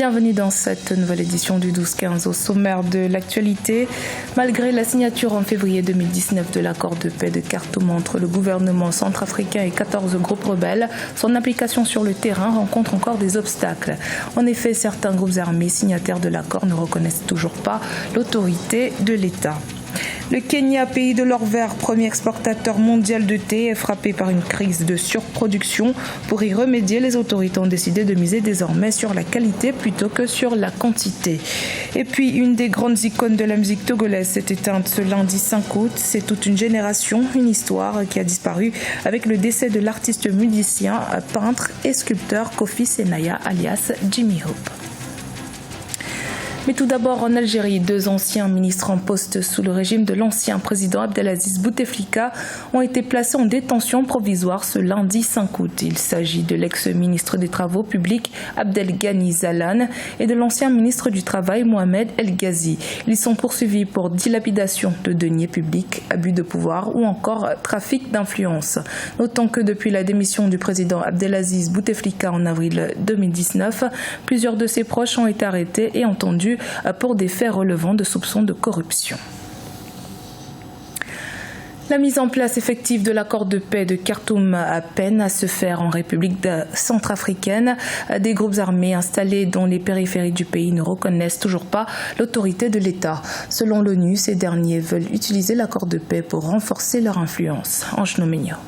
Bienvenue dans cette nouvelle édition du 12-15 au sommaire de l'actualité. Malgré la signature en février 2019 de l'accord de paix de Khartoum entre le gouvernement centrafricain et 14 groupes rebelles, son application sur le terrain rencontre encore des obstacles. En effet, certains groupes armés signataires de l'accord ne reconnaissent toujours pas l'autorité de l'État. Le Kenya, pays de l'or vert, premier exportateur mondial de thé, est frappé par une crise de surproduction. Pour y remédier, les autorités ont décidé de miser désormais sur la qualité plutôt que sur la quantité. Et puis, une des grandes icônes de la musique togolaise s'est éteinte ce lundi 5 août. C'est toute une génération, une histoire qui a disparu avec le décès de l'artiste musicien, peintre et sculpteur Kofi Senaya alias Jimmy Hope. Mais tout d'abord, en Algérie, deux anciens ministres en poste sous le régime de l'ancien président Abdelaziz Bouteflika ont été placés en détention provisoire ce lundi 5 août. Il s'agit de l'ex-ministre des Travaux publics Abdelghani Zalane et de l'ancien ministre du Travail Mohamed El Ghazi. Ils sont poursuivis pour dilapidation de deniers publics, abus de pouvoir ou encore trafic d'influence. Notons que depuis la démission du président Abdelaziz Bouteflika en avril 2019, plusieurs de ses proches ont été arrêtés et entendus pour des faits relevant de soupçons de corruption. La mise en place effective de l'accord de paix de Khartoum peine à se faire en République centrafricaine. Des groupes armés installés dans les périphéries du pays ne reconnaissent toujours pas l'autorité de l'État. Selon l'ONU, ces derniers veulent utiliser l'accord de paix pour renforcer leur influence. Ange Noménia.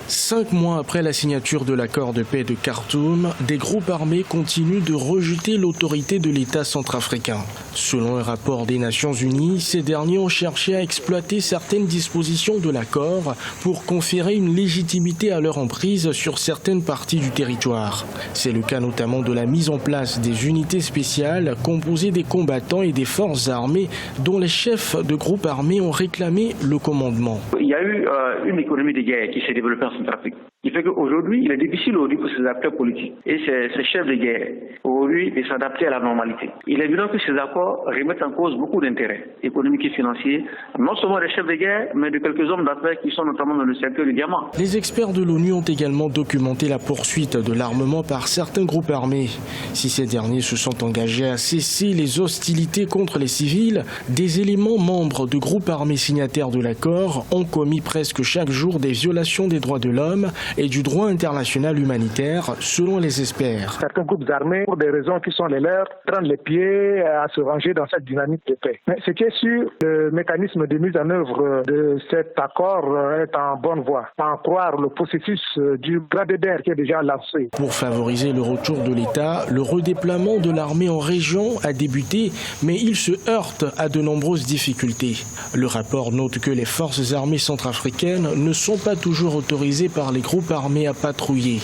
5 mois après la signature de l'accord de paix de Khartoum, des groupes armés continuent de rejeter l'autorité de l'État centrafricain. Selon un rapport des Nations Unies, ces derniers ont cherché à exploiter certaines dispositions de l'accord pour conférer une légitimité à leur emprise sur certaines parties du territoire. C'est le cas notamment de la mise en place des unités spéciales composées des combattants et des forces armées dont les chefs de groupes armés ont réclamé le commandement. Il y a eu une économie de guerre qui s'est développée en Centrafrique. Il fait qu'aujourd'hui, il est difficile pour ces acteurs politiques et ces chefs de guerre aujourd'hui de s'adapter à la normalité. Il est évident que ces accords remettent en cause beaucoup d'intérêts économiques et financiers, non seulement des chefs de guerre, mais de quelques hommes d'affaires qui sont notamment dans le secteur du diamant. Les experts de l'ONU ont également documenté la poursuite de l'armement par certains groupes armés. Si ces derniers se sont engagés à cesser les hostilités contre les civils, des éléments membres de groupes armés signataires de l'accord ont commis presque chaque jour des violations des droits de l'homme et du droit international humanitaire, selon les experts. Certains groupes armés, pour des raisons qui sont les leurs, prennent les pieds à se ranger dans cette dynamique de paix. Mais ce qui est sûr, le mécanisme de mise en œuvre de cet accord est en bonne voie. À en croire le processus du bras de der qui est déjà lancé. Pour favoriser le retour de l'État, le redéploiement de l'armée en région a débuté, mais il se heurte à de nombreuses difficultés. Le rapport note que les forces armées centrafricaines ne sont pas toujours autorisées par les groupes armés à patrouiller.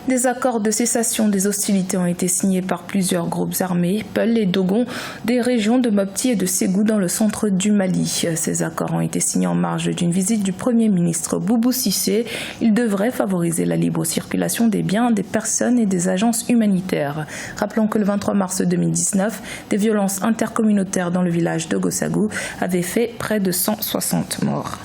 Des accords de cessation des hostilités ont été signés par plusieurs groupes armés, Peul et Dogon, des régions de Mopti et de Ségou dans le centre du Mali. Ces accords ont été signés en marge d'une visite du Premier ministre Boubou Cissé. Ils devraient favoriser la libre circulation des biens, des personnes et des agences humanitaires. Rappelons que le 23 mars 2019, des violences intercommunautaires dans le village de Gossagou avaient fait près de 160 morts.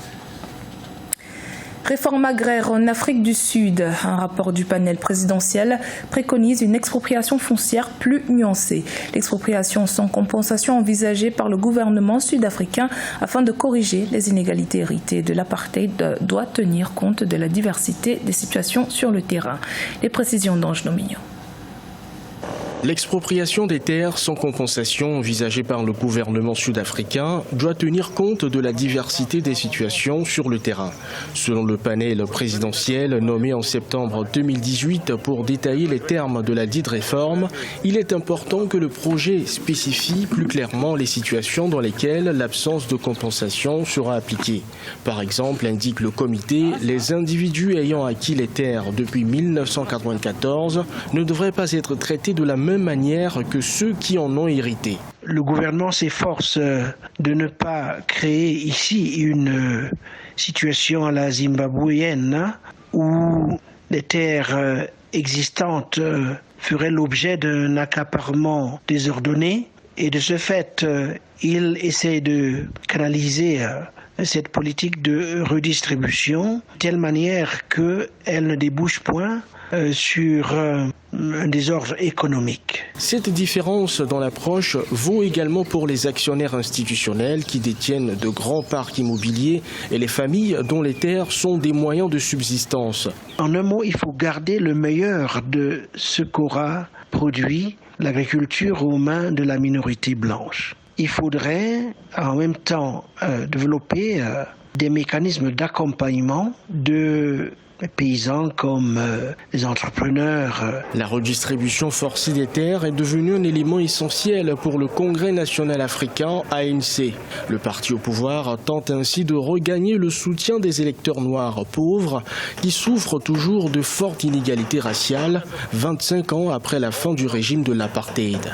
Réforme agraire en Afrique du Sud. Un rapport du panel présidentiel préconise une expropriation foncière plus nuancée. L'expropriation sans compensation envisagée par le gouvernement sud-africain afin de corriger les inégalités héritées de l'apartheid doit tenir compte de la diversité des situations sur le terrain. Les précisions d'Ange Noménia. L'expropriation des terres sans compensation envisagée par le gouvernement sud-africain doit tenir compte de la diversité des situations sur le terrain. Selon le panel présidentiel nommé en septembre 2018 pour détailler les termes de la dite réforme, il est important que le projet spécifie plus clairement les situations dans lesquelles l'absence de compensation sera appliquée. Par exemple, indique le comité, les individus ayant acquis les terres depuis 1994 ne devraient pas être traités de la même manière que ceux qui en ont hérité. Le gouvernement s'efforce de ne pas créer ici une situation à la zimbabwéenne où les terres existantes feraient l'objet d'un accaparement désordonné et de ce fait, il essaie de canaliser cette politique de redistribution de telle manière qu'elle ne débouche point sur un désordre économique. Cette différence dans l'approche vaut également pour les actionnaires institutionnels qui détiennent de grands parcs immobiliers et les familles dont les terres sont des moyens de subsistance. En un mot, il faut garder le meilleur de ce qu'aura produit l'agriculture aux mains de la minorité blanche. Il faudrait en même temps développer des mécanismes d'accompagnement de paysans comme les entrepreneurs. La redistribution forcée des terres est devenue un élément essentiel pour le Congrès national africain, ANC. Le parti au pouvoir tente ainsi de regagner le soutien des électeurs noirs pauvres qui souffrent toujours de fortes inégalités raciales, 25 ans après la fin du régime de l'apartheid.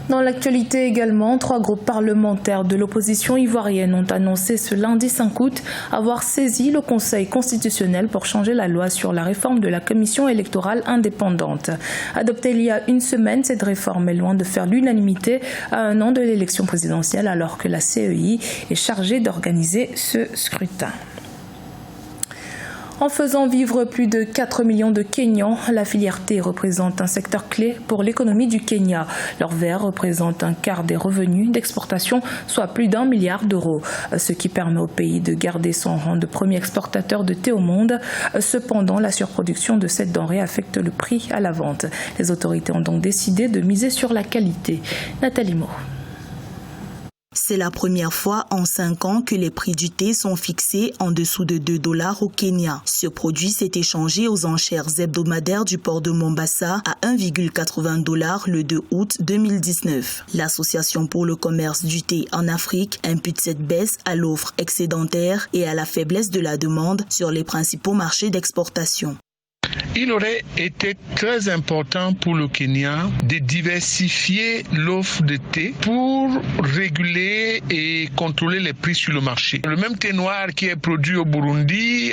Dans l'actualité également, 3 groupes parlementaires de l'opposition ivoirienne ont annoncé ce lundi 5 août avoir saisi le Conseil constitutionnel pour changer la loi sur la réforme de la commission électorale indépendante. Adoptée il y a une semaine, cette réforme est loin de faire l'unanimité à un an de l'élection présidentielle alors que la CEI est chargée d'organiser ce scrutin. En faisant vivre plus de 4 millions de Kenyans, la filière thé représente un secteur clé pour l'économie du Kenya. Leur verre représente un quart des revenus d'exportation, soit plus d'1 milliard d'euros, ce qui permet au pays de garder son rang de premier exportateur de thé au monde. Cependant, la surproduction de cette denrée affecte le prix à la vente. Les autorités ont donc décidé de miser sur la qualité. Nathalie Mo. C'est la première fois en 5 ans que les prix du thé sont fixés en dessous de $2 au Kenya. Ce produit s'est échangé aux enchères hebdomadaires du port de Mombasa à $1,80 le 2 août 2019. L'Association pour le commerce du thé en Afrique impute cette baisse à l'offre excédentaire et à la faiblesse de la demande sur les principaux marchés d'exportation. Il aurait été très important pour le Kenya de diversifier l'offre de thé pour réguler et contrôler les prix sur le marché. Le même thé noir qui est produit au Burundi,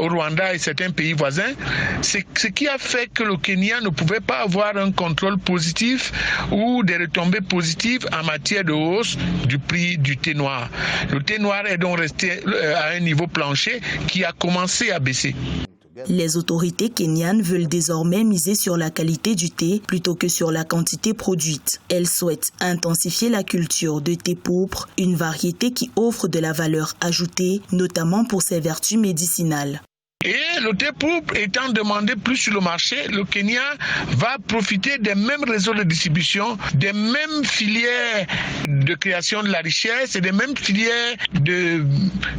au Rwanda et certains pays voisins, c'est ce qui a fait que le Kenya ne pouvait pas avoir un contrôle positif ou des retombées positives en matière de hausse du prix du thé noir. Le thé noir est donc resté à un niveau plancher qui a commencé à baisser. Les autorités kenyanes veulent désormais miser sur la qualité du thé plutôt que sur la quantité produite. Elles souhaitent intensifier la culture de thé pourpre, une variété qui offre de la valeur ajoutée, notamment pour ses vertus médicinales. Et le thé pourpre étant demandé plus sur le marché, le Kenya va profiter des mêmes réseaux de distribution, des mêmes filières de création de la richesse et des mêmes filières de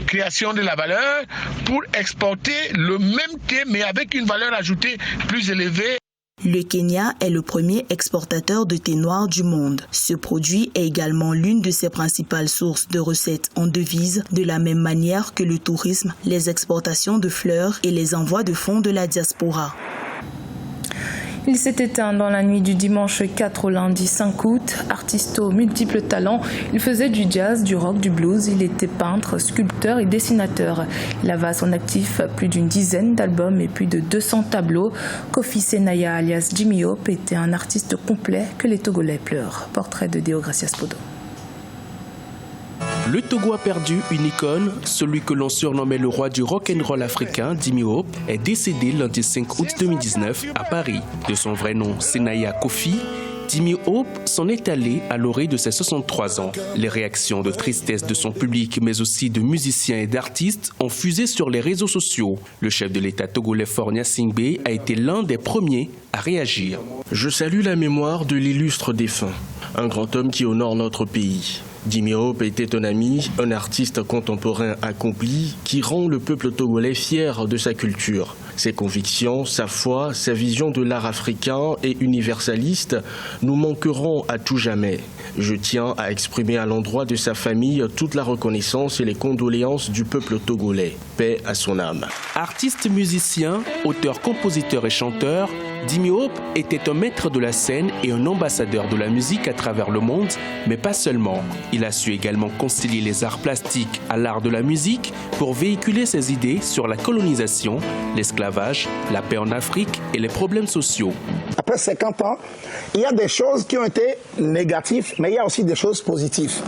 création de la valeur pour exporter le même thé mais avec une valeur ajoutée plus élevée. Le Kenya est le premier exportateur de thé noir du monde. Ce produit est également l'une de ses principales sources de recettes en devises, de la même manière que le tourisme, les exportations de fleurs et les envois de fonds de la diaspora. Il s'est éteint dans la nuit du dimanche 4 au lundi 5 août. Artiste aux multiples talents, il faisait du jazz, du rock, du blues. Il était peintre, sculpteur et dessinateur. Il avait à son actif plus d'une dizaine d'albums et plus de 200 tableaux. Kofi Senaya alias Jimmy Hope était un artiste complet que les Togolais pleurent. Portrait de Deogracias Podo. Le Togo a perdu une icône, celui que l'on surnommait le roi du rock'n'roll africain, Jimmy Hope, est décédé lundi 5 août 2019 à Paris. De son vrai nom, Senaya Kofi, Jimmy Hope s'en est allé à l'orée de ses 63 ans. Les réactions de tristesse de son public, mais aussi de musiciens et d'artistes, ont fusé sur les réseaux sociaux. Le chef de l'État togolais Faure Gnassingbé a été l'un des premiers à réagir. Je salue la mémoire de l'illustre défunt, un grand homme qui honore notre pays. Jimmy Hope était un ami, un artiste contemporain accompli qui rend le peuple togolais fier de sa culture. Ses convictions, sa foi, sa vision de l'art africain et universaliste nous manqueront à tout jamais. Je tiens à exprimer à l'endroit de sa famille toute la reconnaissance et les condoléances du peuple togolais. Paix à son âme. Artiste musicien, auteur, compositeur et chanteur, Jimmy Hope était un maître de la scène et un ambassadeur de la musique à travers le monde, mais pas seulement. Il a su également concilier les arts plastiques à l'art de la musique pour véhiculer ses idées sur la colonisation, l'esclavage, la paix en Afrique et les problèmes sociaux. Après 50 ans, il y a des choses qui ont été négatives, mais il y a aussi des choses positives.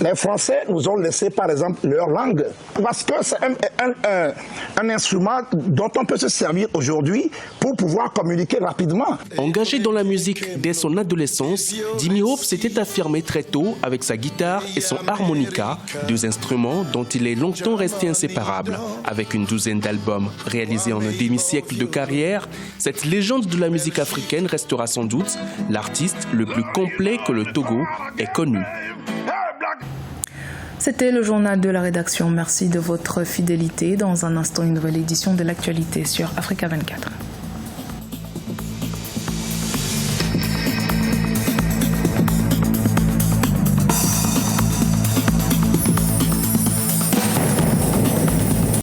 Les Français nous ont laissé, par exemple, leur langue. Parce que c'est un instrument dont on peut se servir aujourd'hui pour pouvoir communiquer rapidement. Engagé dans la musique dès son adolescence, Jimmy Hope s'était affirmé très tôt avec sa guitare et son harmonica, deux instruments dont il est longtemps resté inséparable. Avec une douzaine d'albums réalisés en un demi-siècle de carrière, cette légende de la musique africaine restera sans doute l'artiste le plus complet que le Togo ait connu. C'était le journal de la rédaction. Merci de votre fidélité. Dans un instant, une nouvelle édition de l'actualité sur Africa 24.